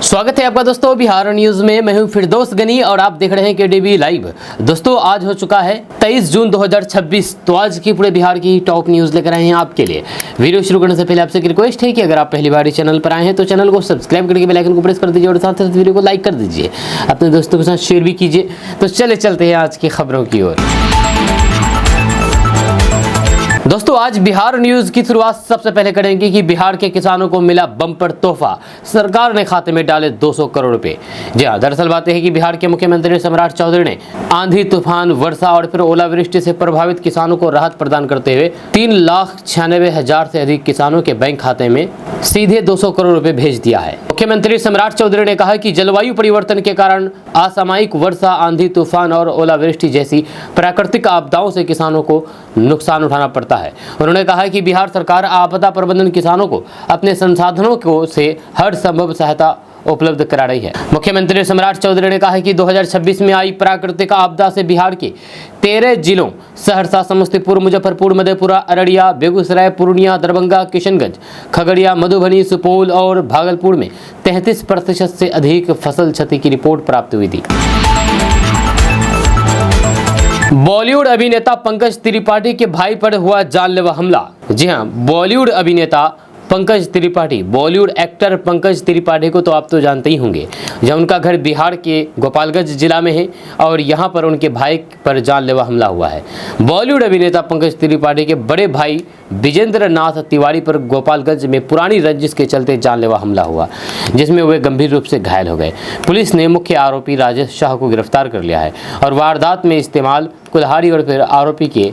स्वागत है आपका दोस्तों बिहार न्यूज में। मैं हूं फिरदौस गनी और आप देख रहे हैं केडीबी लाइव। दोस्तों आज हो चुका है 23 जून 2026। तो आज की पूरे बिहार की टॉप न्यूज लेकर आए हैं आपके लिए। वीडियो शुरू करने से पहले आपसे एक रिक्वेस्ट है कि अगर आप पहली बार इस चैनल पर आए हैं तो चैनल को सब्सक्राइब करके बेल आइकन को प्रेस कर दीजिए और साथ साथ वीडियो को लाइक कर दीजिए, अपने दोस्तों के साथ शेयर भी कीजिए। तो चलते हैं आज की खबरों की ओर। दोस्तों आज बिहार न्यूज की शुरुआत सबसे पहले करेंगे कि बिहार के किसानों को मिला बम्पर तोहफा, सरकार ने खाते में डाले 200 करोड़ रुपए। जी हाँ, दरअसल बात यह है कि बिहार के मुख्यमंत्री सम्राट चौधरी ने आंधी तूफान वर्षा और फिर ओलावृष्टि से प्रभावित किसानों को राहत प्रदान करते हुए 3,96,000 से अधिक किसानों के बैंक खाते में सीधे 200 करोड़ रुपए भेज दिया है। मुख्यमंत्री सम्राट चौधरी ने कहा कि जलवायु परिवर्तन के कारण असामयिक वर्षा, आंधी तूफान और ओलावृष्टि जैसी प्राकृतिक आपदाओं से किसानों को नुकसान उठाना पड़ता है। उन्होंने कहा कि बिहार सरकार आपदा प्रबंधन किसानों को अपने संसाधनों को से हर संभव सहायता उपलब्ध करा रही है। मुख्यमंत्री सम्राट चौधरी ने कहा कि 2026 में आई प्राकृतिक आपदा से बिहार के 13 जिलों सहरसा, समस्तीपुर, मुजफ्फरपुर, मधेपुरा, अररिया, बेगूसराय, पूर्णिया, दरभंगा, किशनगंज, खगड़िया, मधुबनी, सुपौल और भागलपुर में 33% से अधिक फसल क्षति की रिपोर्ट प्राप्त हुई थी। बॉलीवुड अभिनेता पंकज त्रिपाठी के भाई पर हुआ जानलेवा हमला। जी हां, बॉलीवुड अभिनेता पंकज त्रिपाठी, बॉलीवुड एक्टर पंकज त्रिपाठी को तो आप तो जानते ही होंगे, जब उनका घर बिहार के गोपालगंज जिला में है और यहां पर उनके भाई पर जानलेवा हमला हुआ है। बॉलीवुड अभिनेता पंकज त्रिपाठी के बड़े भाई विजेंद्र नाथ तिवारी पर गोपालगंज में पुरानी रंजिश के चलते जानलेवा हमला हुआ, जिसमें वे गंभीर रूप से घायल हो गए। पुलिस ने मुख्य आरोपी राजेश शाह को गिरफ्तार कर लिया है और वारदात में इस्तेमाल कुल्हाड़ी और फिर आरोपी के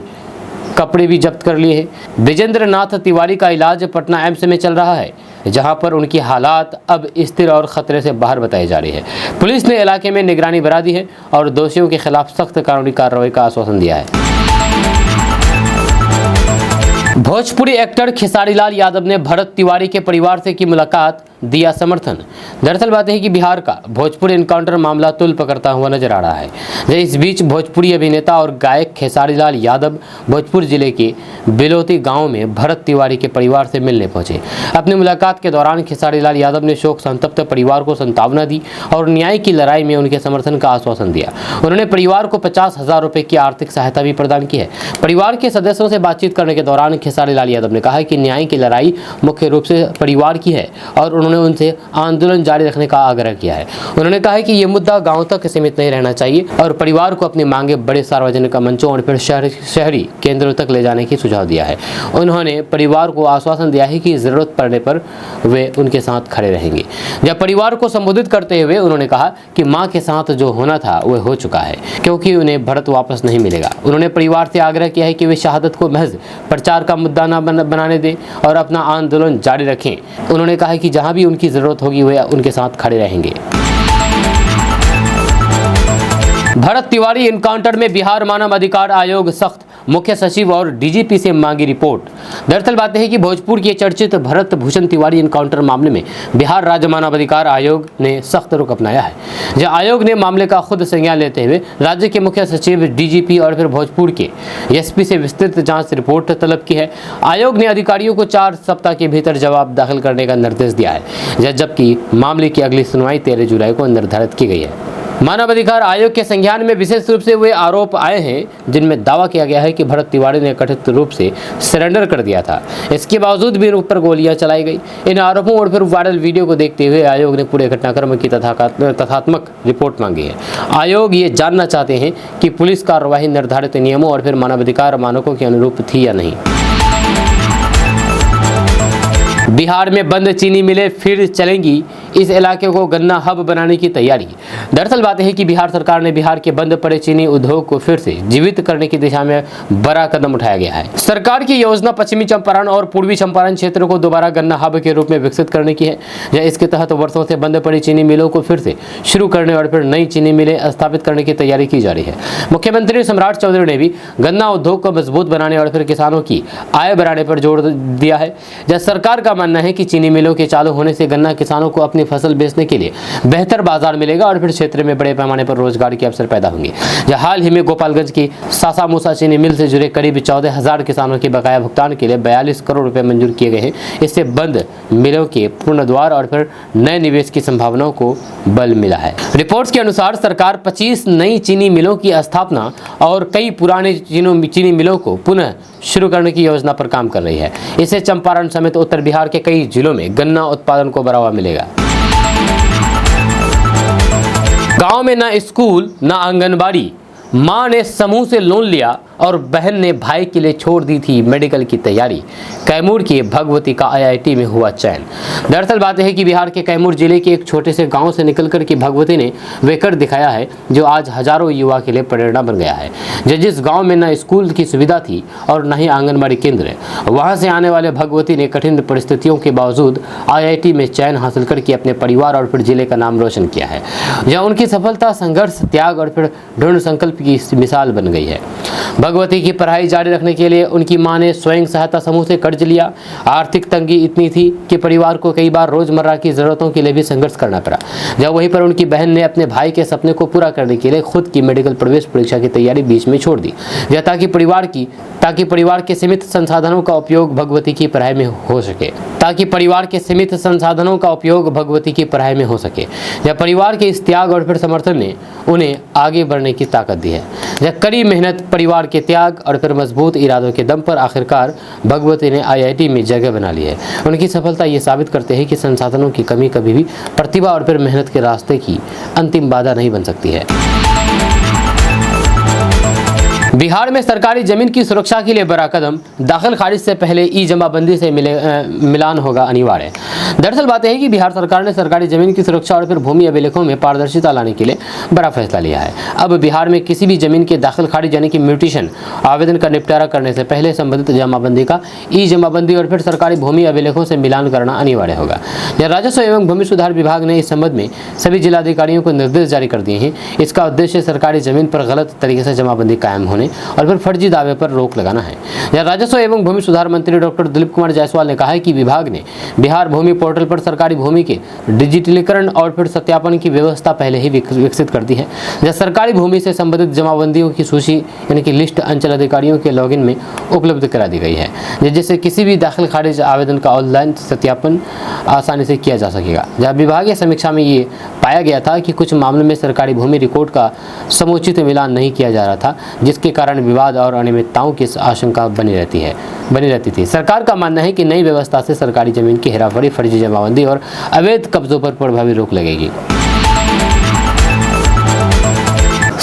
कपड़े भी जब्त कर लिए हैं। विजेंद्र नाथ तिवारी का इलाज पटना एम्स में चल रहा है, जहां पर उनकी हालात अब स्थिर और खतरे से बाहर बताई जा रही है। पुलिस ने इलाके में निगरानी बढ़ा दी है और दोषियों के खिलाफ सख्त कानूनी कार्रवाई का आश्वासन दिया है। भोजपुरी एक्टर खेसारी लाल यादव ने भरत तिवारी के परिवार से की मुलाकात, दिया समर्थन। दरअसल बात है कि बिहार का भोजपुरी एनकाउंटर मामला तुल पकड़ता हुआ नजर आ रहा है। इस बीच भोजपुरी अभिनेता और गायक खेसारी लाल यादव भोजपुर जिले के बिलोती गांव में भरत तिवारी के परिवार से मिलने पहुंचे। अपनी मुलाकात के दौरान खेसारी लाल यादव ने शोक संतप्त परिवार को सांत्वना दी और न्याय की लड़ाई में उनके समर्थन का आश्वासन दिया। उन्होंने परिवार को 50,000 रुपए की आर्थिक सहायता भी प्रदान की है। परिवार के सदस्यों से बातचीत करने के दौरान खेसारी लाल यादव ने कहा कि न्याय की लड़ाई मुख्य रूप से परिवार की है और उन्होंने उनसे आंदोलन जारी रखने का आग्रह किया है। उन्होंने कहा है कि ये मुद्दा गांव तक सीमित नहीं रहना चाहिए और परिवार को अपनी मांगे बड़े सार्वजनिक मंचों और फिर शहरी केंद्रों तक ले जाने की सुझाव दिया है। उन्होंने परिवार को आश्वासन दिया है कि जरूरत पड़ने पर वे उनके साथ खड़े रहेंगे। जब परिवार को संबोधित करते हुए उन्होंने कहा कि मां के साथ जो होना था वह हो चुका है, क्योंकि उन्हें भरत वापस नहीं मिलेगा। उन्होंने परिवार से आग्रह किया है कि वे शहादत को महज प्रचार का मुद्दा न बनाने दें और अपना आंदोलन जारी रखें। उन्होंने कहा कि जहां भी उनकी जरूरत होगी वे उनके साथ खड़े रहेंगे। भरत तिवारी एनकाउंटर में बिहार मानव अधिकार आयोग सख्त, मुख्य सचिव और डीजीपी से मांगी रिपोर्ट। दरअसल बात है कि भोजपुर के चर्चित भरत भूषण तिवारी एनकाउंटर मामले में बिहार राज्य मानव अधिकार आयोग ने सख्त रुख अपनाया है। जब आयोग ने मामले का खुद संज्ञान लेते हुए राज्य के मुख्य सचिव, डीजीपी और फिर भोजपुर के एसपी से विस्तृत जांच रिपोर्ट तलब की है। आयोग ने अधिकारियों को 4 सप्ताह के भीतर जवाब दाखिल करने का निर्देश दिया है, जबकि मामले की अगली सुनवाई 13 जुलाई को निर्धारित की गई है। मानव अधिकार आयोग के संज्ञान में विशेष रूप से वे आरोप आए हैं जिनमें दावा किया गया है कि भरत तिवारी ने कथित रूप से सरेंडर कर दिया था। इसके बावजूद भी उन पर गोलियां चलाई गई। इन आरोपों और फिर वायरल वीडियो को देखते हुए आयोग ने पूरे घटनाक्रम की तथ्यात्मक रिपोर्ट मांगी है। आयोग ये जानना चाहते हैं कि पुलिस कार्रवाई निर्धारित नियमों और फिर मानवाधिकार मानकों के अनुरूप थी या नहीं। बिहार में बंद चीनी मिलें फिर चलेंगी, इस इलाके को गन्ना हब बनाने की तैयारी। दरअसल बात है कि बिहार सरकार ने बिहार के बंद पड़े चीनी उद्योग को फिर से जीवित करने की दिशा में बड़ा कदम उठाया गया है। सरकार की योजना पश्चिमी चंपारण और पूर्वी चंपारण क्षेत्रों को दोबारा गन्ना हब के रूप में विकसित करने की है। इसके तहत वर्षों से बंद पड़ी चीनी मिलों को फिर से शुरू करने और फिर नई चीनी मिलें स्थापित करने की तैयारी की जा रही है। मुख्यमंत्री सम्राट चौधरी ने भी गन्ना उद्योग को मजबूत बनाने और फिर किसानों की आय बढ़ाने पर जोर दिया है। जब सरकार का मानना है कि चीनी मिलों के चालू होने से गन्ना किसानों को अपनी फसल बेचने के लिए बेहतर बाजार मिलेगा और फिर क्षेत्र में बड़े पैमाने पर रोजगार के अवसर पैदा होंगे। हाल ही में गोपालगंज की सासा मूसा चीनी मिल से जुड़े करीब 14,000 किसानों के बकाया भुगतान के लिए 42 करोड़ रुपए मंजूर किए गए हैं। इससे बंद मिलों के पुनर्द्वार और फिर नए निवेश की संभावनाओं को बल मिला है। रिपोर्ट्स के अनुसार सरकार 25 नई चीनी मिलों की स्थापना और कई पुराने चीनी मिलों को पुनः शुरू करने की योजना पर काम कर रही है। इससे चंपारण समेत उत्तर बिहार के कई जिलों में गन्ना उत्पादन को बढ़ावा मिलेगा। गांव में ना स्कूल ना आंगनबाड़ी, मां ने समूह से लोन लिया और बहन ने भाई के लिए छोड़ दी थी मेडिकल की तैयारी। कैमूर के भगवती का आईआईटी में हुआ चयन। दरअसल बात है कि बिहार के कैमूर जिले के एक छोटे से गांव से निकलकर के भगवती ने वे कर दिखाया है जो आज हजारों युवा के लिए प्रेरणा बन गया है। जिस गांव में न स्कूल की सुविधा थी और न ही आंगनबाड़ी केंद्र, वहां से आने वाले भगवती ने कठिन परिस्थितियों के बावजूद आईआईटी में चयन हासिल करके अपने परिवार और फिर जिले का नाम रोशन किया है। जहाँ उनकी सफलता संघर्ष, त्याग और फिर दृढ़ संकल्प की मिसाल बन गई है। भगवती की पढ़ाई जारी रखने के लिए उनकी मां ने स्वयं सहायता समूह से कर्ज लिया। आर्थिक तंगी इतनी थी कि परिवार को कई बार रोजमर्रा की जरूरतों के लिए भी संघर्ष करना पड़ा। जब वहीं पर उनकी बहन ने अपने भाई के सपने को पूरा करने के लिए खुद की मेडिकल प्रवेश परीक्षा की तैयारी बीच में छोड़ दी, ताकि परिवार के सीमित संसाधनों का उपयोग भगवती की पढ़ाई में हो सके। जब परिवार के इस त्याग और फिर समर्थन ने उन्हें आगे बढ़ने की ताकत दी है। जब कड़ी मेहनत, परिवार के त्याग और फिर मजबूत इरादों के दम पर आखिरकार भगवती ने आईआईटी में जगह बना ली है। उनकी सफलता ये साबित करते हैं कि संसाधनों की कमी कभी भी प्रतिभा और फिर मेहनत के रास्ते की अंतिम बाधा नहीं बन सकती है। बिहार में सरकारी जमीन की सुरक्षा के लिए बड़ा कदम, दाखिल खारिज से पहले ई जमाबंदी से मिलान होगा अनिवार्य। दरअसल बात है कि बिहार सरकार ने सरकारी जमीन की सुरक्षा और फिर भूमि अभिलेखों में पारदर्शिता लाने के लिए बड़ा फैसला लिया है। अब बिहार में किसी भी जमीन के दाखिल खारिज यानी कि म्यूटेशन आवेदन का निपटारा करने से पहले संबंधित जमाबंदी का ई जमाबंदी और फिर सरकारी भूमि अभिलेखों से मिलान करना अनिवार्य होगा। राजस्व एवं भूमि सुधार विभाग ने इस संबंध में सभी जिलाधिकारियों को निर्देश जारी कर दिए हैं। इसका उद्देश्य सरकारी जमीन पर गलत तरीके से जमाबंदी कायम होने और फिर फर्जी दावे पर रोक लगाना है। राजस्व एवं भूमि सुधार मंत्री डॉक्टर दिलीप कुमार जायसवाल ने कहा है कि विभाग ने बिहार भूमि पोर्टल पर सरकारी भूमि के डिजिटलीकरण और फिर सत्यापन की व्यवस्था पहले ही विकसित कर दी है। जब सरकारी भूमि से संबंधित जमाबंदियों की सूची यानी कि लिस्ट अंचल अधिकारियों के लॉगिन में उपलब्ध करा दी गई है, जिससे किसी भी दाखिल खारिज आवेदन का ऑनलाइन सत्यापन आसानी से किया जा सकेगा। जब विभागीय समीक्षा में ये पाया गया था कि कुछ मामलों में सरकारी भूमि रिकॉर्ड का समुचित मिलान नहीं किया जा रहा था, जिसके कारण विवाद और अनियमितताओं की आशंका बनी रहती थी। सरकार का मानना है कि नई व्यवस्था से सरकारी जमीन की हेराफेरी, फर्जी जमाबंदी और अवैध कब्जों पर प्रभावी रोक लगेगी।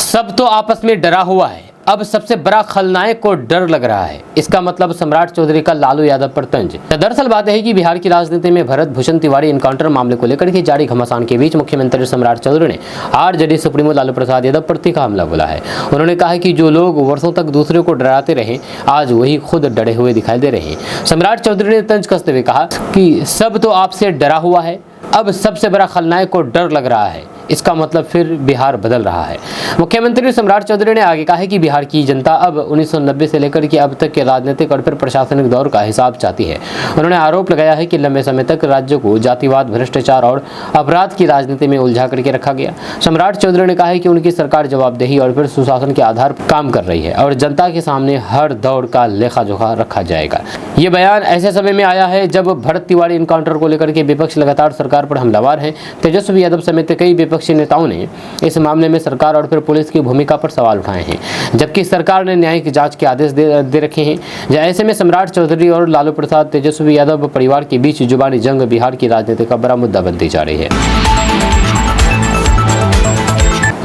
सब तो आपस में डरा हुआ है, अब सबसे बड़ा खलनायक को डर लग रहा है। इसका मतलब सम्राट चौधरी का लालू यादव पर तंज। दरअसल बात है कि बिहार की राजनीति में भरत भूषण तिवारी एनकाउंटर मामले को लेकर के जारी घमासान के बीच मुख्यमंत्री सम्राट चौधरी ने आरजेडी सुप्रीमो लालू प्रसाद यादव पर तीखा हमला बोला है। उन्होंने कहा कि जो लोग वर्षों तक दूसरे को डराते रहे, आज वही खुद डरे हुए दिखाई दे रहे हैं। सम्राट चौधरी ने तंज कसते हुए कहा कि सब तो आपसे डरा हुआ है, अब सबसे बड़ा खलनायक को डर लग रहा है। इसका मतलब फिर बिहार बदल रहा है। मुख्यमंत्री सम्राट चौधरी ने आगे कहा है कि बिहार की जनता अब 1990 से लेकर के अब तक के राजनीतिक और फिर प्रशासनिक दौर का हिसाब चाहती है। उन्होंने आरोप लगाया है कि लंबे समय तक राज्य को जातिवाद, भ्रष्टाचार और अपराध की राजनीति में उलझा करके रखा गया। सम्राट चौधरी ने कहा है कि उनकी सरकार जवाबदेही और फिर सुशासन के आधार पर काम कर रही है और जनता के सामने हर दौर का लेखा जोखा रखा जाएगा। ये बयान ऐसे समय में आया है जब भरत तिवारी एनकाउंटर को लेकर के विपक्ष लगातार सरकार पर हमलावर है। तेजस्वी यादव समेत कई विपक्षी नेताओं ने इस मामले में सरकार और फिर पुलिस की भूमिका पर सवाल उठाए हैं, जबकि सरकार ने न्यायिक जांच के आदेश दे रखे हैं। ऐसे में सम्राट चौधरी और लालू प्रसाद, तेजस्वी यादव परिवार के बीच जुबानी जंग बिहार की राजनीति का बड़ा मुद्दा बनती जा रही है।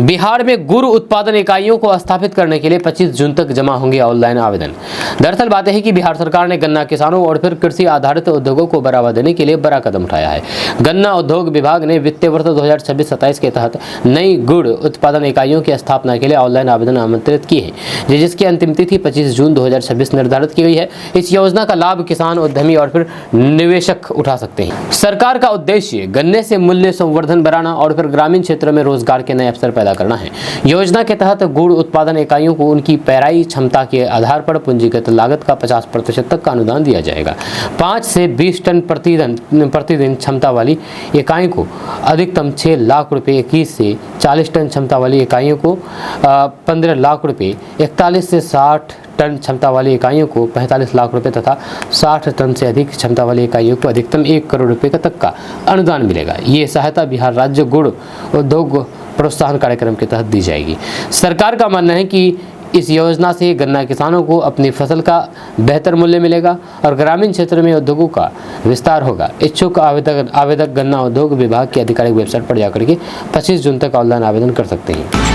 बिहार में गुड़ उत्पादन इकाइयों को स्थापित करने के लिए 25 जून तक जमा होंगे ऑनलाइन आवेदन। दरअसल बात है कि बिहार सरकार ने गन्ना किसानों और फिर कृषि आधारित उद्योगों को बढ़ावा देने के लिए बड़ा कदम उठाया है। गन्ना उद्योग विभाग ने वित्तीय वर्ष 2026-27 के तहत नई गुड़ उत्पादन इकाइयों की स्थापना के लिए ऑनलाइन आवेदन आमंत्रित किए हैं, जिसकी अंतिम तिथि 25 जून 2026 निर्धारित की गई है। इस योजना का लाभ किसान, उद्यमी और फिर निवेशक उठा सकते हैं। सरकार का उद्देश्य गन्ने से मूल्य संवर्धन बढ़ाना और फिर ग्रामीण क्षेत्रों में रोजगार के नए अवसर पैदा करना है। योजना के तहत गुड़ उत्पादन इकाइयों को उनकी पेराई क्षमता के आधार पर पूंजीगत निर्धारित लागत का 50% तक का अनुदान दिया जाएगा। 5 से 20 टन प्रतिदिन क्षमता वाली इकाई को अधिकतम 6 लाख रुपए, 21 से 40 टन क्षमता वाली इकाइयों को 15 लाख रुपए, 41 से 60 टन क्षमता वाली इकाइयों को 45 लाख रुपए तथा 60 टन से अधिक क्षमता वाली इकाइयों को अधिकतम 1 करोड़ रुपए तक का अनुदान मिलेगा। ये सहायता बिहार राज्य गुड़ उद्योग प्रोत्साहन कार्यक्रम के तहत दी जाएगी। सरकार का मानना है कि इस योजना से गन्ना किसानों को अपनी फसल का बेहतर मूल्य मिलेगा और ग्रामीण क्षेत्र में उद्योगों का विस्तार होगा। इच्छुक आवेदक गन्ना उद्योग विभाग की आधिकारिक वेबसाइट पर जाकर के 25 जून तक ऑनलाइन आवेदन कर सकते हैं।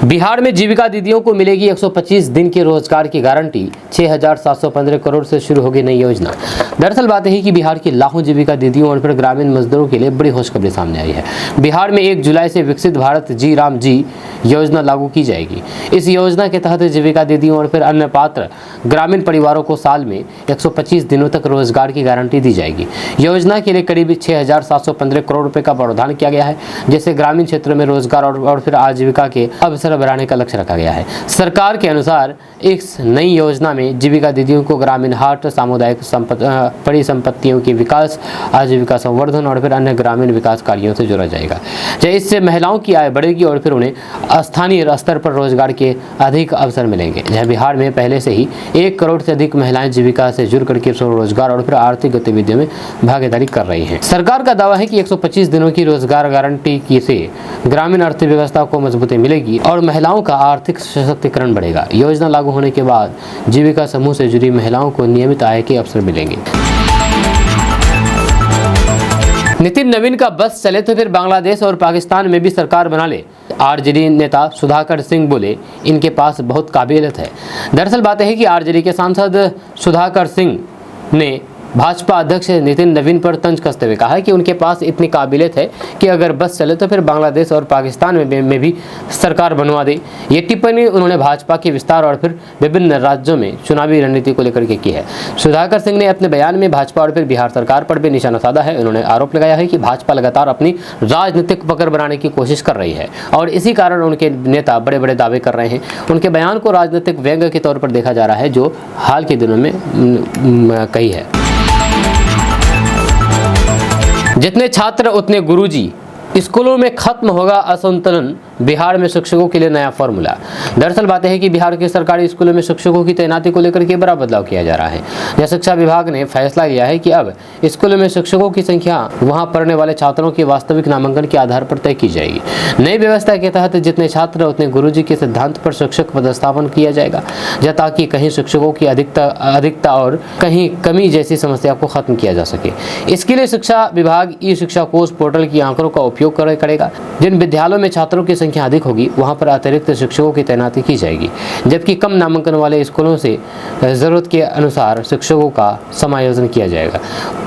बिहार में जीविका दीदियों को मिलेगी 125 दिन के रोजगार की गारंटी। 6,715 करोड़ से शुरू होगी नई योजना। दरअसल बात यही कि बिहार की लाखों जीविका दीदियों और फिर ग्रामीण मजदूरों के लिए बड़ी खुशखबरी सामने आई है। बिहार में 1 जुलाई से विकसित भारत जी राम जी योजना लागू की जाएगी। इस योजना के तहत जीविका दीदियों और फिर अन्य पात्र ग्रामीण परिवारों को साल में 125 दिनों तक रोजगार की गारंटी दी जाएगी। योजना के लिए करीब 6,715 करोड़ रुपए का प्रावधान किया गया है, जिससे ग्रामीण क्षेत्रों में रोजगार और फिर आजीविका के अवसर बढ़ाने का लक्ष्य रखा गया है। सरकार के अनुसार इस नई योजना में जीविका दीदियों को ग्रामीण हाट, सामुदायिक परिसंपत्तियों के विकास, आजीविका संवर्धन और फिर अन्य ग्रामीण विकास कार्यों से जोड़ा जाएगा। इससे महिलाओं की आय बढ़ेगी और फिर उन्हें स्थानीय स्तर पर रोजगार के अधिक अवसर मिलेंगे। जहां बिहार में पहले से ही 1 करोड़ से अधिक महिलाएं जीविका से जुड़ करके रोजगार और फिर आर्थिक गतिविधियों में भागीदारी कर रही हैं। सरकार का दावा है कि 125 दिनों की रोजगार गारंटी की से ग्रामीण अर्थव्यवस्था को मजबूती मिलेगी और महिलाओं का आर्थिक सशक्तिकरण बढ़ेगा। योजना लागू होने के बाद जीविका समूह से जुड़ी महिलाओं को नियमित आय के अवसर मिलेंगे। नितिन नवीन का बस चले तो फिर बांग्लादेश और पाकिस्तान में भी सरकार बना ले। आरजेडी नेता सुधाकर सिंह बोले, इनके पास बहुत काबिलियत है। दरअसल बात है कि आरजेडी के सांसद सुधाकर सिंह ने भाजपा अध्यक्ष नितिन नवीन पर तंज कसते हुए कहा है कि उनके पास इतनी काबिलियत है कि अगर बस चले तो फिर बांग्लादेश और पाकिस्तान में भी सरकार बनवा दे। ये टिप्पणी उन्होंने भाजपा के विस्तार और फिर विभिन्न राज्यों में चुनावी रणनीति को लेकर के की है। सुधाकर सिंह ने अपने बयान में भाजपा और फिर बिहार सरकार पर भी निशाना साधा है। उन्होंने आरोप लगाया है कि भाजपा लगातार अपनी राजनीतिक पकड़ बनाने की कोशिश कर रही है और इसी कारण उनके नेता बड़े बड़े दावे कर रहे हैं। उनके बयान को राजनीतिक व्यंग्य के तौर पर देखा जा रहा है, जो हाल के दिनों में कही है। जितने छात्र उतने गुरुजी, स्कूलों में खत्म होगा असंतुलन। बिहार में शिक्षकों के लिए नया फॉर्मूला। दरअसल बात है कि बिहार के सरकारी स्कूलों में शिक्षकों की तैनाती को लेकर के बड़ा बदलाव किया जा रहा है। यह शिक्षा विभाग ने फैसला लिया है कि अब स्कूलों में शिक्षकों की संख्या वहां पढ़ने वाले छात्रों के वास्तविक नामांकन के आधार पर तय की जाएगी। नई व्यवस्था के तहत जितने छात्र उतने गुरुजी के सिद्धांत पर शिक्षक पदस्थापन किया जाएगा, ताकि कहीं शिक्षकों की अधिकता और कहीं कमी जैसी समस्या को खत्म किया जा सके। इसके लिए शिक्षा विभाग ई शिक्षा कोष पोर्टल की आंकड़ों का उपयोग करेगा। जिन विद्यालयों में छात्रों की संख्या अधिक होगी वहां पर अतिरिक्त शिक्षकों की तैनाती की जाएगी, जबकि कम नामांकन वाले स्कूलों से जरूरत के अनुसार शिक्षकों का समायोजन किया जाएगा।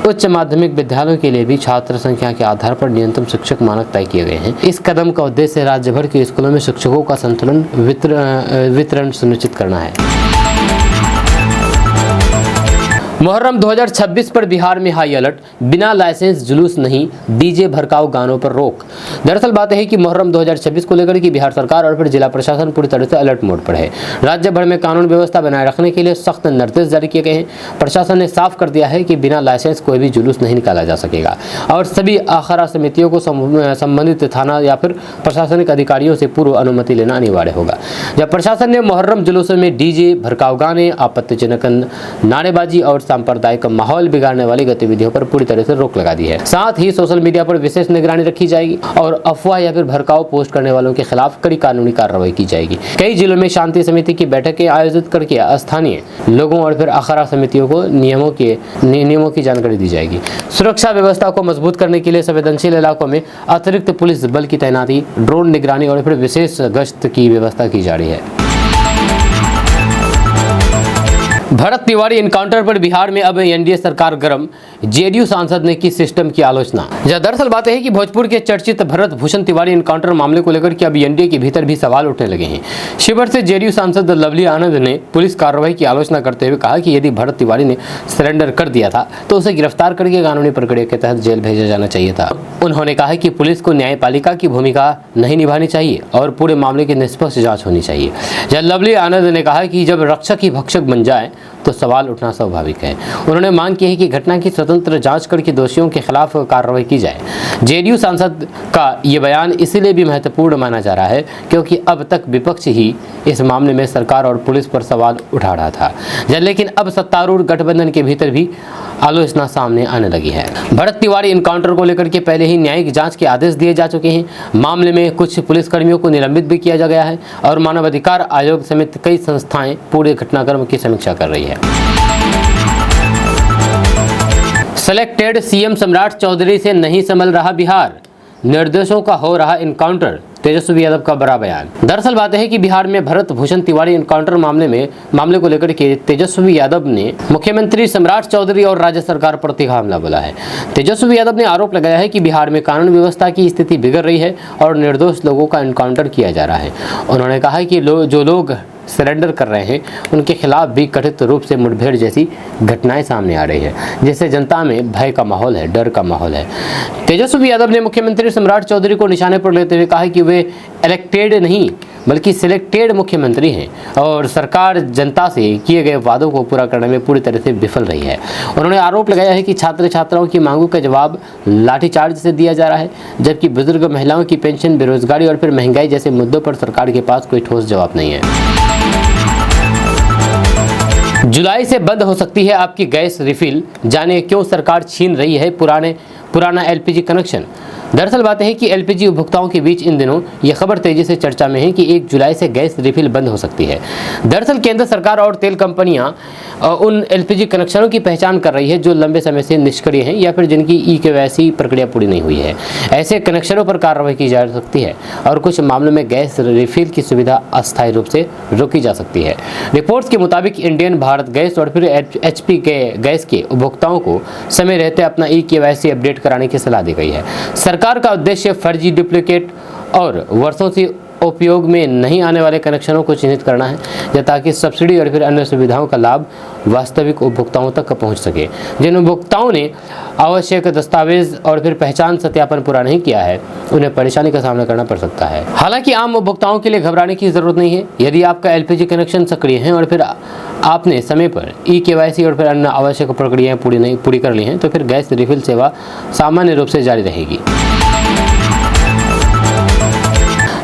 उच्च माध्यमिक विद्यालयों के लिए भी छात्र संख्या के आधार पर न्यूनतम शिक्षक मानक तय किए गए हैं। इस कदम का उद्देश्य राज्य भर के स्कूलों में शिक्षकों का संतुलन वितरण सुनिश्चित करना है। मुहर्रम 2026 पर बिहार में हाई अलर्ट। बिना लाइसेंस जुलूस नहीं, डीजे भड़काऊ गानों पर रोक। दरअसल बात है कि मुहर्रम 2026 को लेकर के बिहार सरकार और फिर जिला प्रशासन पूरी तरह से अलर्ट मोड पर है। राज्य भर में कानून व्यवस्था बनाए रखने के लिए सख्त निर्देश जारी किए गए हैं। प्रशासन ने साफ कर दिया है कि बिना लाइसेंस कोई भी जुलूस नहीं निकाला जा सकेगा और सभी अखाड़ा समितियों को संबंधित थाना या फिर प्रशासनिक अधिकारियों से पूर्व अनुमति लेना अनिवार्य होगा। जब प्रशासन ने मुहर्रम जुलूसों में डीजे, भड़काऊ गाने, आपत्तिजनक नारेबाजी और सांप्रदायिक माहौल बिगाड़ने वाली गतिविधियों पर पूरी तरह से रोक लगा दी है। साथ ही सोशल मीडिया पर विशेष निगरानी रखी जाएगी और अफवाह या फिर भड़काऊ पोस्ट करने वालों के खिलाफ कड़ी कानूनी कार्रवाई की जाएगी। कई जिलों में शांति समिति की बैठकें आयोजित करके स्थानीय लोगों और फिर अखाड़ा समितियों को नियमों की जानकारी दी जाएगी। सुरक्षा व्यवस्था को मजबूत करने के लिए संवेदनशील इलाकों में अतिरिक्त पुलिस बल की तैनाती, ड्रोन निगरानी और फिर विशेष गश्त की व्यवस्था की जा रही है। भरत तिवारी एनकाउंटर पर बिहार में अब एनडीए सरकार गर्म। जेडीयू सांसद ने की सिस्टम की आलोचना। दरअसल बात है कि भोजपुर के चर्चित भरत भूषण तिवारी एनकाउंटर मामले को लेकर के अब एनडीए के भीतर भी सवाल उठने लगे हैं। शिवहर से जेडीयू सांसद लवली आनंद ने पुलिस कार्रवाई की आलोचना करते हुए कहा कि यदि भरत तिवारी ने सरेंडर कर दिया था तो उसे गिरफ्तार करके कानूनी प्रक्रिया के तहत जेल भेजा जाना चाहिए था। उन्होंने कहा कि पुलिस को न्यायपालिका की भूमिका नहीं निभानी चाहिए और पूरे मामले की निष्पक्ष जांच होनी चाहिए। लवली आनंद ने कहा कि जब रक्षक ही भक्षक बन जाए तो सवाल उठना स्वाभाविक है। उन्होंने मांग की है कि घटना की स्वतंत्र जांच करके दोषियों के खिलाफ कार्रवाई की जाए। जेडीयू सांसद का ये बयान इसलिए भी महत्वपूर्ण माना जा रहा है क्योंकि अब तक विपक्ष ही इस मामले में सरकार और पुलिस पर सवाल उठा रहा था, लेकिन अब सत्तारूढ़ गठबंधन के भीतर भी आलोचना सामने आने लगी है। भरत तिवारी एनकाउंटर को लेकर के पहले ही न्यायिक जांच के आदेश दिए जा चुके हैं। मामले में कुछ पुलिसकर्मियों को निलंबित भी किया गया है और मानवाधिकार आयोग समेत कई संस्थाएं पूरे घटनाक्रम की समीक्षा कर रही है। सेलेक्टेड सीएम सम्राट चौधरी से नहीं संभल रहा बिहार, निर्दोषों का हो रहा एनकाउंटर, तेजस्वी यादव का बड़ा बयान। दरअसल बात है कि बिहार में भरत भूषण तिवारी एनकाउंटर मामले को लेकर के तेजस्वी यादव ने मुख्यमंत्री सम्राट चौधरी और राज्य सरकार पर तीखा हमला बोला है। तेजस्वी यादव ने आरोप लगाया है कि बिहार में कानून व्यवस्था की स्थिति बिगड़ रही है और निर्दोष लोगों का एनकाउंटर किया जा रहा है। उन्होंने कहा है कि जो लोग सरेंडर कर रहे हैं उनके खिलाफ भी कथित रूप से मुठभेड़ जैसी घटनाएं सामने आ रही है, जिससे जनता में भय का माहौल है, डर का माहौल है। तेजस्वी यादव ने मुख्यमंत्री सम्राट चौधरी को निशाने पर लेते हुए कहा कि वे इलेक्टेड नहीं बल्कि सिलेक्टेड मुख्यमंत्री हैं और सरकार जनता से किए गए वादों को पूरा करने में पूरी तरह से विफल रही है। उन्होंने आरोप लगाया है कि छात्र छात्राओं की मांगों का जवाब लाठीचार्ज से दिया जा रहा है, जबकि बुजुर्ग महिलाओं की पेंशन, बेरोजगारी और फिर महंगाई जैसे मुद्दों पर सरकार के पास कोई ठोस जवाब नहीं है। जुलाई से बंद हो सकती है आपकी गैस रिफिल, जाने क्यों सरकार छीन रही है पुराना एलपीजी कनेक्शन। दरअसल बात है कि एलपीजी उपभोक्ताओं के बीच इन दिनों ये खबर तेजी से चर्चा में है कि 1 जुलाई से गैस रिफिल बंद हो सकती है। दरअसल केंद्र सरकार और तेल कंपनियां उन एलपीजी कनेक्शनों की पहचान कर रही है जो लंबे समय से निष्क्रिय हैं या फिर जिनकी ई-केवाईसी प्रक्रिया पूरी नहीं हुई है। ऐसे कनेक्शनों पर कार्रवाई की जा सकती है और कुछ मामलों में गैस रिफिल की सुविधा अस्थायी रूप से रोकी जा सकती है। रिपोर्ट्स के मुताबिक इंडियन, भारत गैस और फिर एचपी के गैस के उपभोक्ताओं को समय रहते अपना ई-केवाईसी अपडेट कराने की सलाह दी गई है। सरकार का उद्देश्य फर्जी, डुप्लीकेट और वर्षों से उपयोग में नहीं आने वाले कनेक्शनों को चिन्हित करना है ताकि सब्सिडी और फिर अन्य सुविधाओं का लाभ वास्तविक उपभोक्ताओं तक पहुंच सके। जिन उपभोक्ताओं ने आवश्यक दस्तावेज और फिर पहचान सत्यापन पूरा नहीं किया है उन्हें परेशानी का सामना करना पड़ सकता है। हालांकि आम उपभोक्ताओं के लिए घबराने की जरूरत नहीं है। यदि आपका एलपीजी कनेक्शन सक्रिय है और फिर आपने समय पर ई-केवाईसी और फिर अन्य आवश्यक प्रक्रियाएं पूरी कर ली हैं तो फिर गैस रिफिल सेवा सामान्य रूप से जारी रहेगी।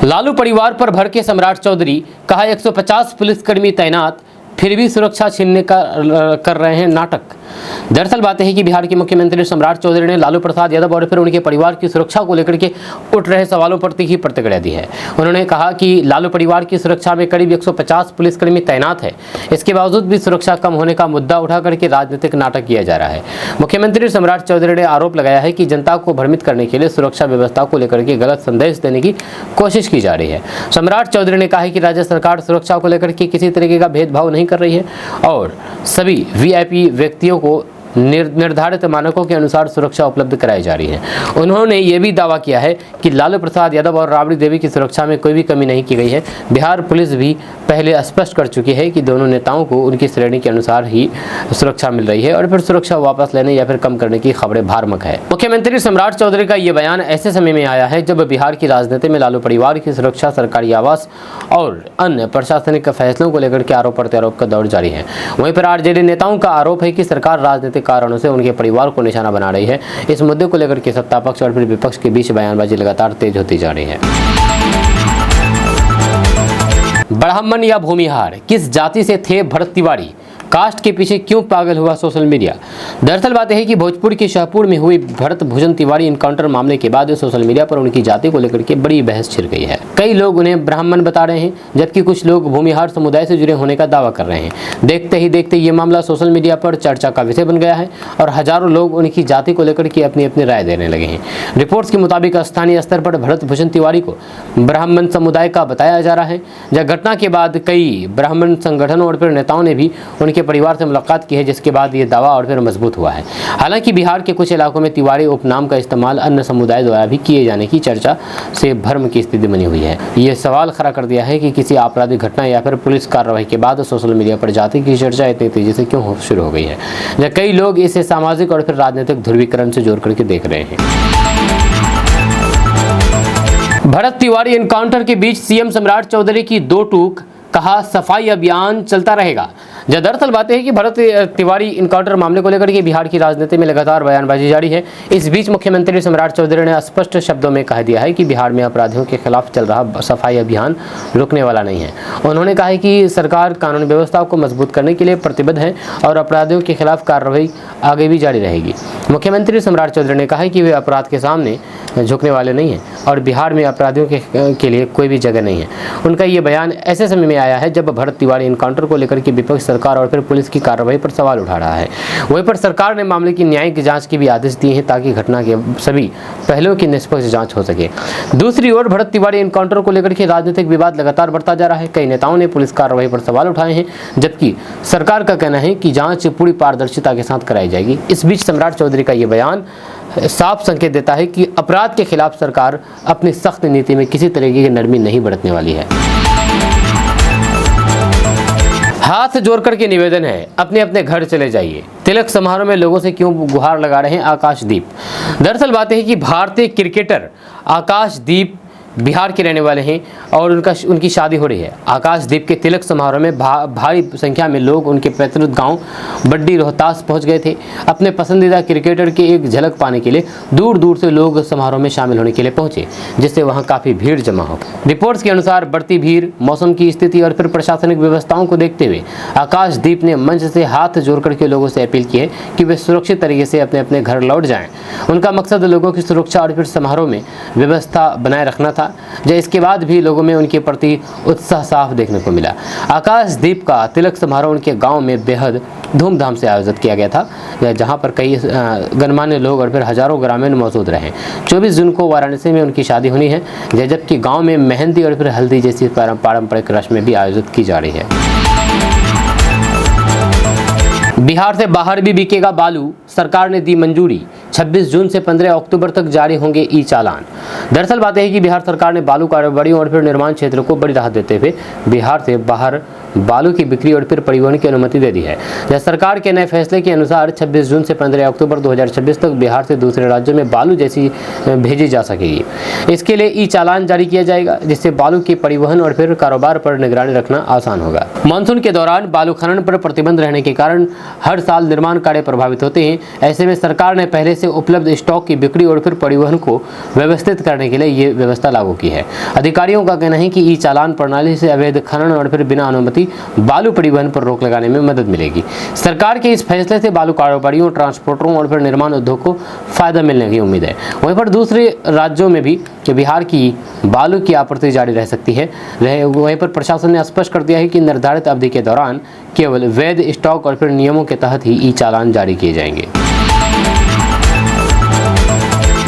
लालू परिवार पर भड़के सम्राट चौधरी, कहा 150 पुलिसकर्मी तैनात फिर भी सुरक्षा छीनने का कर रहे हैं नाटक। दरअसल बात है कि बिहार के मुख्यमंत्री सम्राट चौधरी ने लालू प्रसाद यादव और फिर उनके परिवार की सुरक्षा को लेकर के उठ रहे सवालों पर तीखी प्रतिक्रिया दी है। उन्होंने कहा कि लालू परिवार की सुरक्षा में करीब 150 पुलिसकर्मी तैनात है, इसके बावजूद भी सुरक्षा कम होने का मुद्दा उठा करके राजनीतिक नाटक किया जा रहा है। मुख्यमंत्री सम्राट चौधरी ने आरोप लगाया है कि जनता को भ्रमित करने के लिए सुरक्षा व्यवस्था को लेकर के गलत संदेश देने की कोशिश की जा रही है। सम्राट चौधरी ने कहा कि राज्य सरकार सुरक्षा को लेकर के किसी तरीके का भेदभाव नहीं कर रही है और सभी वीआईपी व्यक्तियों को निर्धारित मानकों के अनुसार सुरक्षा उपलब्ध कराई जा रही है। उन्होंने ये भी दावा किया है कि लालू प्रसाद यादव और राबड़ी देवी की सुरक्षा में कोई भी कमी नहीं की गई है। बिहार पुलिस भी पहले स्पष्ट कर चुकी है कि दोनों नेताओं को उनकी श्रेणी के अनुसार ही सुरक्षा मिल रही है और फिर सुरक्षा वापस लेने या फिर कम करने की खबरें भ्रामक है। मुख्यमंत्री सम्राट चौधरी का ये बयान ऐसे समय में आया है जब बिहार की राजनीति में लालू परिवार की सुरक्षा, सरकारी आवास और अन्य प्रशासनिक फैसलों को लेकर के आरोप प्रत्यारोप का दौर जारी है। वहीं पर आरजेडी नेताओं का आरोप है कि सरकार राजनीतिक कारणों से उनके परिवार को निशाना बना रही है। इस मुद्दे को लेकर के सत्ता पक्ष और फिर विपक्ष के बीच बयानबाजी लगातार तेज होती जा रही है। ब्राह्मण या भूमिहार, किस जाति से थे भरत तिवारी, कास्ट के पीछे क्यों पागल हुआ सोशल मीडिया। दरअसल बात है कि भोजपुर के शाहपुर में हुई भरत भूषण तिवारी एनकाउंटर मामले के बाद सोशल मीडिया पर उनकी जाति को लेकर के बड़ी बहस छिड़ गई है। कई लोग उन्हें ब्राह्मण बता रहे हैं जबकि कुछ लोग भूमिहार समुदाय से जुड़े होने का दावा कर रहे हैं। देखते ही देखते ये मामला सोशल मीडिया पर चर्चा का विषय बन गया है और हजारों लोग उनकी जाति को लेकर के अपनी अपनी राय देने लगे हैं। रिपोर्ट्स के मुताबिक स्थानीय स्तर पर भरत भूषण तिवारी को ब्राह्मण समुदाय का बताया जा रहा है। जब घटना के बाद कई ब्राह्मण संगठनों और फिर नेताओं ने भी उनके उनके परिवार से मुलाकात की है, जिसके बाद ये दावा और फिर मजबूत हुआ है। हालांकि बिहार के कुछ इलाकों में तिवारी उपनाम का इस्तेमाल अन्य समुदाय द्वारा भी किए जाने की चर्चा से भ्रम की स्थिति बनी हुई है। ये सवाल खड़ा कर दिया है कि किसी आपराधिक घटना या फिर पुलिस कार्रवाई के बाद सोशल मीडिया पर जाति की चर्चा इतनी तेजी से क्यों शुरू हो गई है, जब कई लोग इसे सामाजिक और फिर राजनीतिक ध्रुवीकरण से जोड़ करके देख रहे हैं। भरत तिवारी एनकाउंटर के बीच सीएम सम्राट चौधरी की दो टूक, कहा सफाई अभियान चलता रहेगा। दरअसल बात है कि भरत तिवारी इनकाउंटर मामले को लेकर के बिहार की राजनीति में लगातार बयानबाजी जारी है। इस बीच मुख्यमंत्री सम्राट चौधरी ने स्पष्ट शब्दों में कह दिया है कि बिहार में अपराधियों के खिलाफ चल रहा सफाई अभियान रुकने वाला नहीं है। उन्होंने कहा है कि सरकार कानून व्यवस्था को मजबूत करने के लिए प्रतिबद्ध है और अपराधियों के खिलाफ कार्रवाई आगे भी जारी रहेगी। मुख्यमंत्री सम्राट चौधरी ने कहा है कि वे अपराध के सामने झुकने वाले नहीं हैं और बिहार में अपराधियों के लिए कोई भी जगह नहीं है। उनका ये बयान ऐसे समय में आया है जब भरत तिवारी इनकाउंटर को लेकर के विपक्ष सरकार और फिर पुलिस की कार्रवाई पर सवाल उठा रहा है। वहीं पर सरकार ने मामले की न्यायिक जांच के भी आदेश दिए हैं ताकि घटना के सभी पहलुओं की निष्पक्ष जांच हो सके। दूसरी ओर भरत तिवारी इनकाउंटर को लेकर के राजनीतिक विवाद लगातार बढ़ता जा रहा है। कई नेताओं ने पुलिस कार्रवाई पर सवाल उठाए हैं, जबकि सरकार का कहना है कि जांच पूरी पारदर्शिता के साथ कराई जाएगी। इस बीच सम्राट चौधरी का ये बयान साफ संकेत देता है कि अपराध के खिलाफ सरकार अपनी सख्त नीति में किसी तरीके की नरमी नहीं बरतने वाली है। हाथ जोड़ करके निवेदन है, अपने अपने घर चले जाइए। तिलक समारोह में लोगों से क्यों गुहार लगा रहे हैं आकाशदीप। दरअसल बात है कि भारतीय क्रिकेटर आकाशदीप बिहार के रहने वाले हैं और उनकी शादी हो रही है। आकाशदीप के तिलक समारोह में भारी संख्या में लोग उनके पैतृक गांव बड्डी रोहतास पहुंच गए थे। अपने पसंदीदा क्रिकेटर की एक झलक पाने के लिए दूर दूर से लोग समारोह में शामिल होने के लिए पहुंचे, जिससे वहां काफ़ी भीड़ जमा हो गई। रिपोर्ट्स के अनुसार बढ़ती भीड़, मौसम की स्थिति और फिर प्रशासनिक व्यवस्थाओं को देखते हुए आकाशदीप ने मंच से हाथ जोड़ करके लोगों से अपील की है कि वे सुरक्षित तरीके से अपने अपने घर लौट जाएं। उनका मकसद लोगों की सुरक्षा और फिर समारोह में व्यवस्था बनाए रखना था। इसके बाद भी लोगों में उनके प्रति उत्साह साफ देखने को मिला। आकाशदीप का तिलक समारोह उनके गांव में बेहद धूमधाम से आयोजित किया गया था, जहां पर कई गणमान्य लोग और फिर हजारों ग्रामीण मौजूद रहे। 24 जून को वाराणसी में उनकी शादी होनी है, जबकि गांव में मेहंदी और फिर हल्दी जैसी पारंपरिक रस्में भी आयोजित की जा रही है। बिहार से बाहर भी बिकेगा बालू, सरकार ने दी मंजूरी। 26 जून से 15 अक्टूबर तक जारी होंगे ई चालान। दरअसल बात है कि बिहार सरकार ने बालू कारोबारियों और फिर निर्माण क्षेत्र को बड़ी राहत देते हुए बिहार से बाहर बालू की बिक्री और फिर परिवहन की अनुमति दे दी है। जब सरकार के नए फैसले के अनुसार 26 जून से 15 अक्टूबर 2026 तक बिहार से दूसरे राज्यों में बालू जैसी भेजी जा सकेगी। इसके लिए ई चालान जारी किया जाएगा, जिससे बालू के परिवहन और फिर कारोबार पर निगरानी रखना आसान होगा। मानसून के दौरान बालू खनन पर प्रतिबंध रहने के कारण हर साल निर्माण कार्य प्रभावित होते हैं। ऐसे में सरकार ने पहले से उपलब्ध स्टॉक की बिक्री और फिर परिवहन को व्यवस्थित करने के लिए ये व्यवस्था लागू की है। अधिकारियों का कहना है कि ई चालान प्रणाली से अवैध खनन और फिर बिना अनुमति बालू परिवहन पर रोक लगाने में मदद मिलेगी। सरकार के इस फैसले से बालू कारोबारियों, ट्रांसपोर्टरों और फिर निर्माण उद्योग को फायदा मिलने की उम्मीद है। वहीं पर दूसरे राज्यों में भी बिहार की बालू की आपूर्ति जारी रह सकती है। वहीं पर प्रशासन ने स्पष्ट कर दिया है कि निर्धारित अवधि के दौरान केवल वैध स्टॉक और फिर नियमों के तहत ही ई चालान जारी किए जाएंगे।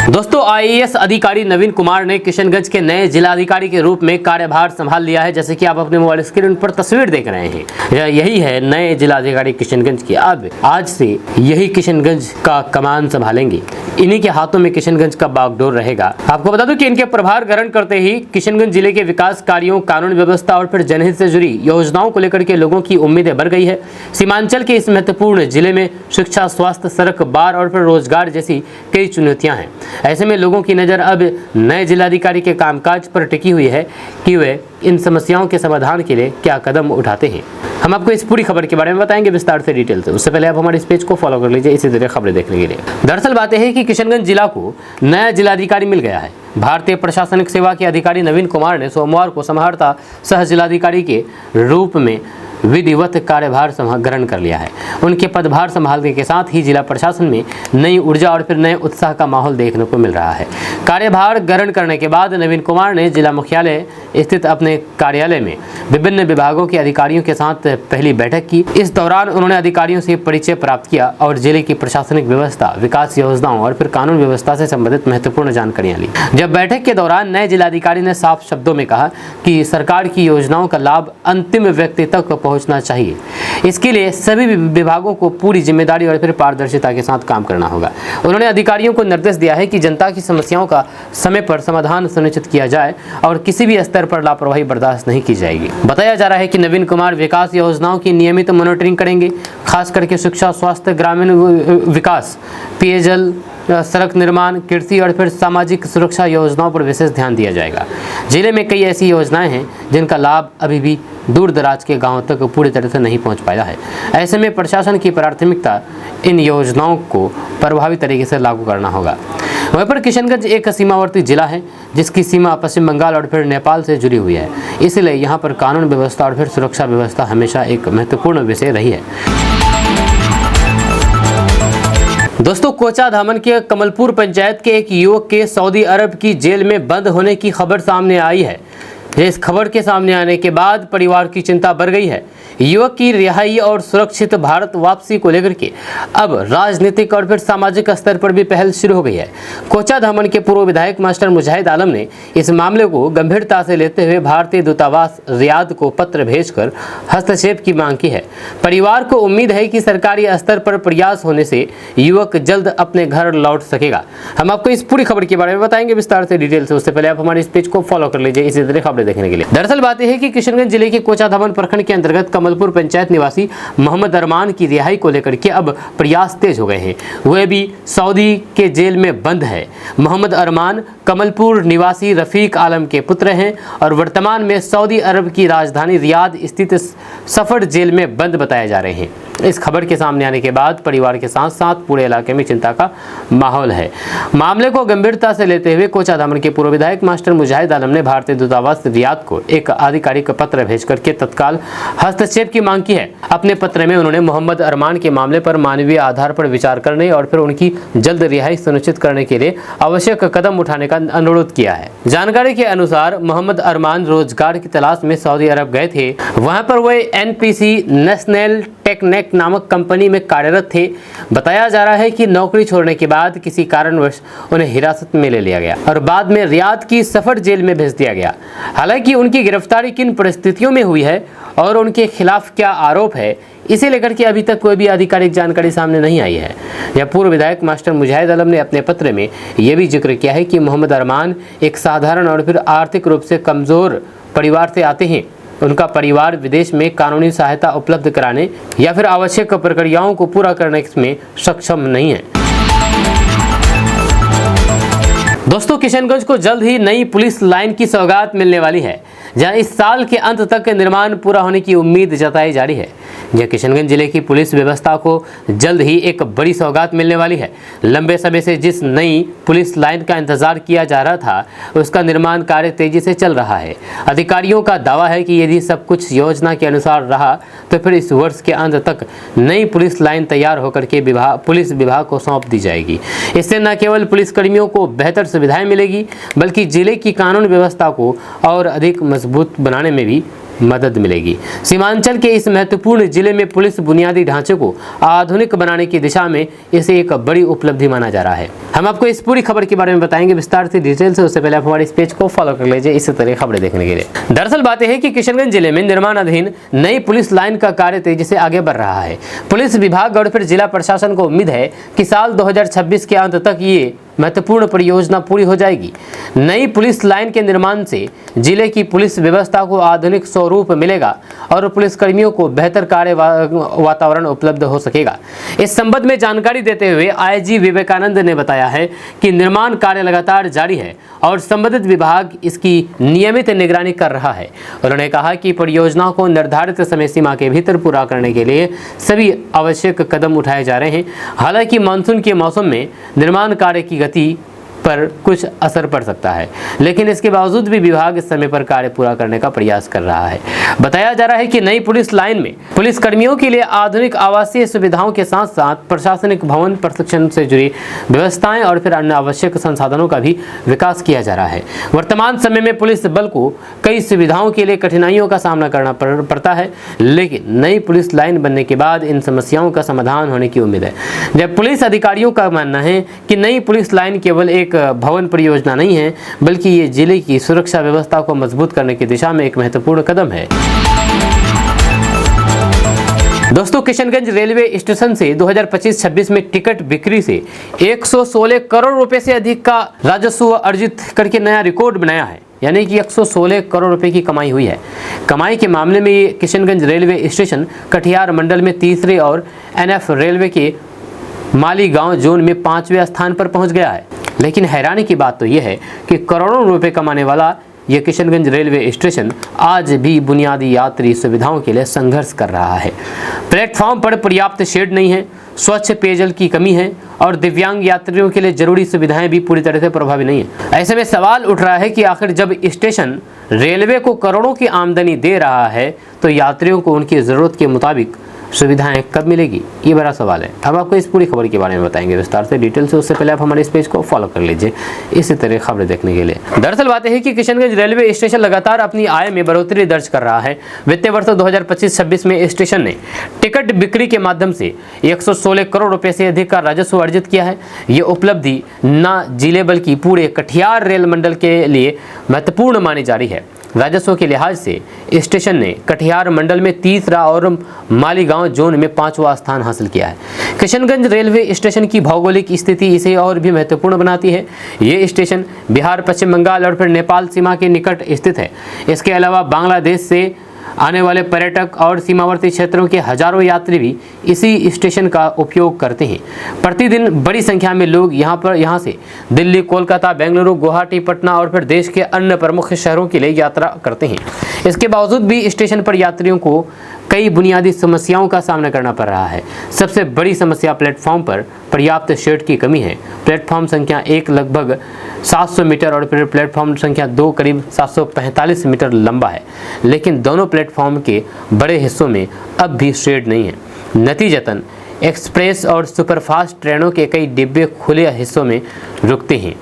दोस्तों, आईएएस अधिकारी नवीन कुमार ने किशनगंज के नए जिलाधिकारी के रूप में कार्यभार संभाल लिया है। जैसे कि आप अपने मोबाइल स्क्रीन पर तस्वीर देख रहे हैं, यही है नए जिलाधिकारी किशनगंज की। अब आज से यही किशनगंज का कमान संभालेंगे। इन्हीं के हाथों में किशनगंज का बागडोर रहेगा। आपको बता दूं कि इनके प्रभार ग्रहण करते ही किशनगंज जिले के विकास कार्यों, कानून व्यवस्था और फिर जनहित से जुड़ी योजनाओं को लेकर के लोगों की उम्मीदें बढ़ गई है। सीमांचल के इस महत्वपूर्ण जिले में शिक्षा, स्वास्थ्य, सड़क, बार और फिर रोजगार जैसी कई चुनौतियां हैं। ऐसे में लोगों की नज़र अब नए जिलाधिकारी के कामकाज पर टिकी हुई है कि वे इन समस्याओं के समाधान के लिए क्या कदम उठाते हैं। हम आपको इस पूरी खबर के बारे में बताएंगे विस्तार से, डिटेल से। उससे पहले आप हमारे इस पेज को फॉलो कर लीजिए इसी तरह खबरें देखने के लिए। दरअसल बात है कि किशनगंज जिला को नया जिलाधिकारी मिल गया है। भारतीय प्रशासनिक सेवा के अधिकारी नवीन कुमार ने सोमवार को समहर्ता सह जिलाधिकारी के रूप में विधिवत कार्यभार ग्रहण कर लिया है। उनके पदभार संभालने के साथ ही जिला प्रशासन में नई ऊर्जा और फिर नए उत्साह का माहौल देखने को मिल रहा है। कार्यभार ग्रहण करने के बाद नवीन कुमार ने जिला मुख्यालय स्थित अपने कार्यालय में विभिन्न विभागों के अधिकारियों के साथ पहली बैठक की। इस दौरान उन्होंने अधिकारियों से परिचय प्राप्त किया और जिले की प्रशासनिक व्यवस्था, विकास योजनाओं और फिर कानून व्यवस्था से संबंधित महत्वपूर्ण जानकारियां ली। जब बैठक के दौरान नए जिलाधिकारी ने साफ शब्दों में कहा कि सरकार की योजनाओं का लाभ अंतिम व्यक्ति तक पहुंचना चाहिए। इसके लिए सभी विभागों को पूरी जिम्मेदारी और फिर पारदर्शिता के साथ काम करना होगा। उन्होंने अधिकारियों को निर्देश दिया है कि जनता की समस्याओं का समय पर समाधान सुनिश्चित किया जाए और किसी भी स्तर पर लापरवाही बर्दाश्त नहीं की जाएगी। बताया जा रहा है कि नवीन कुमार विकास योजनाओं की नियमित मॉनिटरिंग करेंगे। खास करके शिक्षा, स्वास्थ्य, ग्रामीण विकास, पेयजल, सड़क निर्माण, कृषि और फिर सामाजिक सुरक्षा योजनाओं पर विशेष ध्यान दिया जाएगा। जिले में कई ऐसी योजनाएं हैं जिनका लाभ अभी भी दूर दराज के गांवों तक पूरी तरह से नहीं पहुंच पाया है। ऐसे में प्रशासन की प्राथमिकता इन योजनाओं को प्रभावी तरीके से लागू करना होगा। वहीं पर किशनगंज एक सीमावर्ती जिला है जिसकी सीमा पश्चिम बंगाल और फिर नेपाल से जुड़ी हुई है, इसलिए यहाँ पर कानून व्यवस्था और फिर सुरक्षा व्यवस्था हमेशा एक महत्वपूर्ण विषय रही है। दोस्तों, कोचा धामन के कमलपुर पंचायत के एक युवक के सऊदी अरब की जेल में बंद होने की खबर सामने आई है। इस खबर के सामने आने के बाद परिवार की चिंता बढ़ गई है। युवक की रिहाई और सुरक्षित भारत वापसी को लेकर के अब राजनीतिक और फिर सामाजिक स्तर पर भी पहल शुरू हो गई है। कोचा धामन के पूर्व विधायक मास्टर मुजाहिद आलम ने इस मामले को गंभीरता से लेते हुए भारतीय दूतावास रियाद को पत्र भेजकर हस्तक्षेप की मांग की है। परिवार को उम्मीद है कि सरकारी स्तर पर प्रयास होने से युवक जल्द अपने घर लौट सकेगा। हम आपको इस पूरी खबर के बारे में बताएंगे विस्तार से, डिटेल से। उससे पहले आप हमारे इस पेज को फॉलो कर लीजिए इसी तरह खबरें देखने के लिए। दरअसल बात यह है कि किशनगंज जिले के कोचा धामन प्रखंड के अंतर्गत कमलपुर पंचायत निवासी मोहम्मद अरमान की रिहाई को लेकर के अब प्रयास तेज हो गए हैं। वह भी सऊदी के जेल में बंद है। मोहम्मद अरमान कमलपुर निवासी रफीक आलम के पुत्र हैं और वर्तमान में सऊदी अरब की राजधानी रियाद स्थित सफर जेल में बंद बताए जा रहे हैं। इस खबर के सामने आने के बाद परिवार के साथ साथ पूरे इलाके में चिंता का माहौल है। मामले को गंभीरता से लेते हुए कोचा धामन के पूर्व विधायक मास्टर मुजाहिद आलम ने भारतीय दूतावास रियाद को एक आधिकारिक पत्र भेज करके तत्काल हस्तक्षेप की मांग की है। अपने पत्र में उन्होंने मोहम्मद अरमान के मामले पर मानवीय आधार पर विचार करने और फिर उनकी जल्द रिहाई सुनिश्चित करने के लिए आवश्यक कदम उठाने का अनुरोध किया है। जानकारी के अनुसार मोहम्मद अरमान रोजगार की तलाश में सऊदी अरब गए थे। वहां पर वे NPC नेशनल टेकनेक नामक कंपनी में कार्यरत थे। बताया जा रहा है कि नौकरी छोड़ने के बाद किसी कारणवश उन्हें हिरासत में ले लिया गया और बाद में रियाद की सफर जेल में भेज दिया गया। हालांकि उनकी गिरफ्तारी किन परिस्थितियों में हुई है और उनके खिलाफ क्या आरोप है, इसे लेकर के अभी तक कोई भी आधिकारिक जानकारी सामने नहीं आई है। यह पूर्व विधायक मास्टर मुजाहिद आलम ने अपने पत्र में यह भी जिक्र किया है कि मोहम्मद अरमान एक साधारण और फिर आर्थिक रूप से कमजोर परिवार से आते हैं। उनका परिवार विदेश में कानूनी सहायता उपलब्ध कराने या फिर आवश्यक प्रक्रियाओं को पूरा करने में सक्षम नहीं है। दोस्तों, किशनगंज को जल्द ही नई पुलिस लाइन की सौगात मिलने वाली है, जहां इस साल के अंत तक निर्माण पूरा होने की उम्मीद जताई जा रही है। यह किशनगंज जिले की पुलिस व्यवस्था को जल्द ही एक बड़ी सौगात मिलने वाली है। लंबे समय से जिस नई पुलिस लाइन का इंतजार किया जा रहा था, उसका निर्माण कार्य तेजी से चल रहा है। अधिकारियों का दावा है कि यदि सब कुछ योजना के अनुसार रहा तो फिर इस वर्ष के अंत तक नई पुलिस लाइन तैयार होकर के पुलिस विभाग को सौंप दी जाएगी। इससे न केवल पुलिसकर्मियों को बेहतर सुविधाएं मिलेगी, बल्कि जिले की कानून व्यवस्था को और अधिक मजबूत बनाने में भी मदद मिलेगी। सीमांचल के इस महत्वपूर्ण जिले में पुलिस बुनियादी ढांचे को आधुनिक बनाने की दिशा में इसे एक बड़ी उपलब्धि माना जा रहा है। हम आपको इस पूरी खबर के बारे में बताएंगे विस्तार से, डिटेल से। उससे पहले आप हमारे इस पेज को फॉलो कर लीजिए इसी तरह खबरें देखने के लिए। दरअसल बात यह है कि किशनगंज जिले में निर्माणाधीन नई पुलिस लाइन का कार्य तेजी से आगे बढ़ रहा है। पुलिस विभाग और फिर जिला प्रशासन को उम्मीद है कि साल 2026 के अंत तक ये महत्वपूर्ण परियोजना पूरी हो जाएगी। नई पुलिस लाइन के निर्माण से जिले की पुलिस व्यवस्था को आधुनिक स्वरूप मिलेगा और पुलिसकर्मियों को बेहतर कार्य वातावरण उपलब्ध हो सकेगा। इस संबंध में जानकारी देते हुए IG विवेकानंद ने बताया है कि निर्माण कार्य लगातार जारी है और संबंधित विभाग इसकी नियमित निगरानी कर रहा है। उन्होंने कहा कि परियोजना को निर्धारित समय सीमा के भीतर पूरा करने के लिए सभी आवश्यक कदम उठाए जा रहे हैं। हालांकि मानसून के मौसम में निर्माण कार्य की गति पर कुछ असर पड़ सकता है, लेकिन इसके बावजूद भी विभाग इस समय पर कार्य पूरा करने का प्रयास कर रहा है। बताया जा रहा है कि नई पुलिस लाइन में पुलिस कर्मियों के लिए आधुनिक आवासीय सुविधाओं के साथ साथ प्रशासनिक भवन, प्रशिक्षण से जुड़ी व्यवस्थाएं और फिर अन्य आवश्यक संसाधनों का भी विकास किया जा रहा है। वर्तमान समय में पुलिस बल को कई सुविधाओं के लिए कठिनाइयों का सामना करना पड़ता है, लेकिन नई पुलिस लाइन बनने के बाद इन समस्याओं का समाधान होने की उम्मीद है। जब पुलिस अधिकारियों का मानना है कि नई पुलिस लाइन केवल एक भवन परियोजना नहीं है, बल्कि ये जिले की सुरक्षा व्यवस्था को मजबूत करने की दिशा में एक महत्वपूर्ण कदम है। दोस्तों, किशनगंज रेलवे स्टेशन से 2025-26 में टिकट बिक्री से 116 करोड़ रुपए से अधिक का राजस्व अर्जित करके नया रिकॉर्ड बनाया है। यानी कि 116 करोड़ रुपए की कमाई हुई है। कमाई के मामले में ये किशनगंज रेलवे स्टेशन कटिहार मंडल में तीसरे और NF रेलवे के मालीगांव जोन में 5वें स्थान पर पहुंच गया है। लेकिन हैरानी की बात तो यह है कि करोड़ों रुपए कमाने वाला यह किशनगंज रेलवे स्टेशन आज भी बुनियादी यात्री सुविधाओं के लिए संघर्ष कर रहा है। प्लेटफॉर्म पर पर्याप्त शेड नहीं है, स्वच्छ पेयजल की कमी है और दिव्यांग यात्रियों के लिए जरूरी सुविधाएं भी पूरी तरह से प्रभावी नहीं है। ऐसे में सवाल उठ रहा है कि आखिर जब स्टेशन रेलवे को करोड़ों की आमदनी दे रहा है तो यात्रियों को उनकी ज़रूरत के मुताबिक सुविधाएं कब मिलेगी, ये बड़ा सवाल है। अब आपको इस पूरी खबर के बारे में बताएंगे विस्तार से, डिटेल से। उससे पहले आप हमारे इस पेज को फॉलो कर लीजिए इसी तरह खबरें देखने के लिए। दरअसल बात है कि किशनगंज रेलवे स्टेशन लगातार अपनी आय में बढ़ोतरी दर्ज कर रहा है। वित्तीय वर्ष 2025-26 में स्टेशन ने टिकट बिक्री के माध्यम से 116 करोड़ रुपए से अधिक का राजस्व अर्जित किया है। ये उपलब्धि न जिले बल्कि पूरे कटिहार रेल मंडल के लिए महत्वपूर्ण मानी जा रही है। राजस्व के लिहाज से स्टेशन ने कटिहार मंडल में तीसरा और मालीगांव जोन में 5वां स्थान हासिल किया है। किशनगंज रेलवे स्टेशन की भौगोलिक स्थिति इसे और भी महत्वपूर्ण बनाती है। ये स्टेशन बिहार, पश्चिम बंगाल और फिर नेपाल सीमा के निकट स्थित है। इसके अलावा बांग्लादेश से आने वाले पर्यटक और सीमावर्ती क्षेत्रों के हजारों यात्री भी इसी स्टेशन का उपयोग करते हैं। प्रतिदिन बड़ी संख्या में लोग यहाँ से दिल्ली, कोलकाता, बेंगलुरु, गुवाहाटी, पटना और फिर देश के अन्य प्रमुख शहरों के लिए यात्रा करते हैं। इसके बावजूद भी स्टेशन पर यात्रियों को कई बुनियादी समस्याओं का सामना करना पड़ रहा है। सबसे बड़ी समस्या प्लेटफॉर्म पर पर्याप्त शेड की कमी है। प्लेटफॉर्म संख्या 1 लगभग 700 मीटर और फिर प्लेटफॉर्म संख्या 2 करीब 745 मीटर लंबा है, लेकिन दोनों प्लेटफॉर्म के बड़े हिस्सों में अब भी शेड नहीं है। नतीजतन एक्सप्रेस और सुपरफास्ट ट्रेनों के कई डिब्बे खुले हिस्सों में रुकते हैं।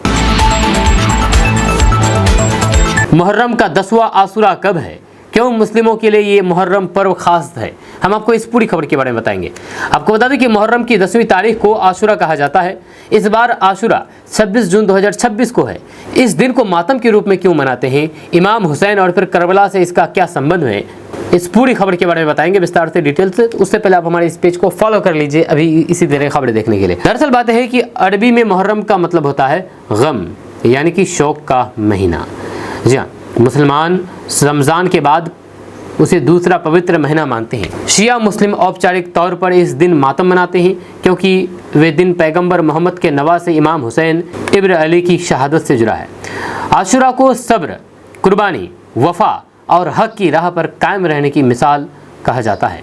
मुहर्रम का 10वां आशूरा कब है? क्यों मुस्लिमों के लिए ये मुहर्रम पर्व खास है? हम आपको इस पूरी खबर के बारे में बताएंगे। आपको बता दें कि मुहर्रम की 10वीं तारीख को आशूरा कहा जाता है। इस बार आशूरा 26 जून 2026 को है। इस दिन को मातम के रूप में क्यों मनाते हैं? इमाम हुसैन और फिर करबला से इसका क्या संबंध है? इस पूरी खबर के बारे में बताएंगे विस्तार से, डिटेल से। उससे पहले आप हमारे इस पेज को फॉलो कर लीजिए अभी इसी तरह खबरें देखने के लिए। दरअसल बात है कि अरबी में मुहर्रम का मतलब होता है गम, यानी कि शोक का महीना। जी हाँ, मुसलमान रमज़ान के बाद उसे दूसरा पवित्र महीना मानते हैं। शिया मुस्लिम औपचारिक तौर पर इस दिन मातम मनाते हैं क्योंकि वे दिन पैगंबर मोहम्मद के नवासे इमाम हुसैन इब्न अली की शहादत से जुड़ा है। आशूरा को सब्र, कुर्बानी, वफा और हक की राह पर कायम रहने की मिसाल कहा जाता है।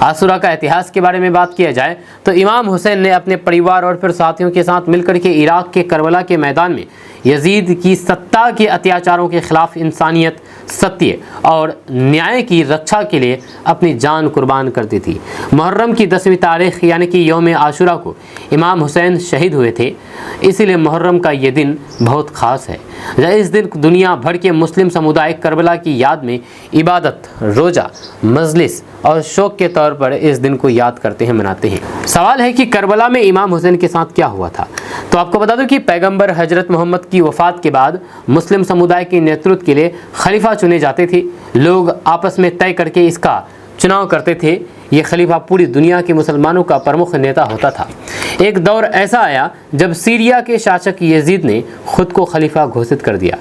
आशूरा का इतिहास के बारे में बात किया जाए तो इमाम हुसैन ने अपने परिवार और फिर साथियों के साथ मिलकर के इराक के करबला के मैदान में यजीद की सत्ता के अत्याचारों के खिलाफ इंसानियत, सत्य और न्याय की रक्षा के लिए अपनी जान कुर्बान कर दी थी। मुहर्रम की 10वीं तारीख यानी कि यौम आशूरा को इमाम हुसैन शहीद हुए थे, इसीलिए मुहर्रम का ये दिन बहुत ख़ास है। इस दिन दुनिया भर के मुस्लिम समुदाय करबला की याद में इबादत, रोज़ा, मजलिस और शौक के तौर पर इस दिन को याद करते हैं, मनाते हैं। सवाल है कि करबला में इमाम हुसैन के साथ क्या हुआ था। तो आपको बता दूं कि पैगंबर हजरत मोहम्मद की वफ़ात के बाद मुस्लिम समुदाय के नेतृत्व के लिए खलीफा चुने जाते थे। लोग आपस में तय करके इसका चुनाव करते थे। ये खलीफा पूरी दुनिया के मुसलमानों का प्रमुख नेता होता था। एक दौर ऐसा आया जब सीरिया के शासक यजीद ने खुद को खलीफा घोषित कर दिया।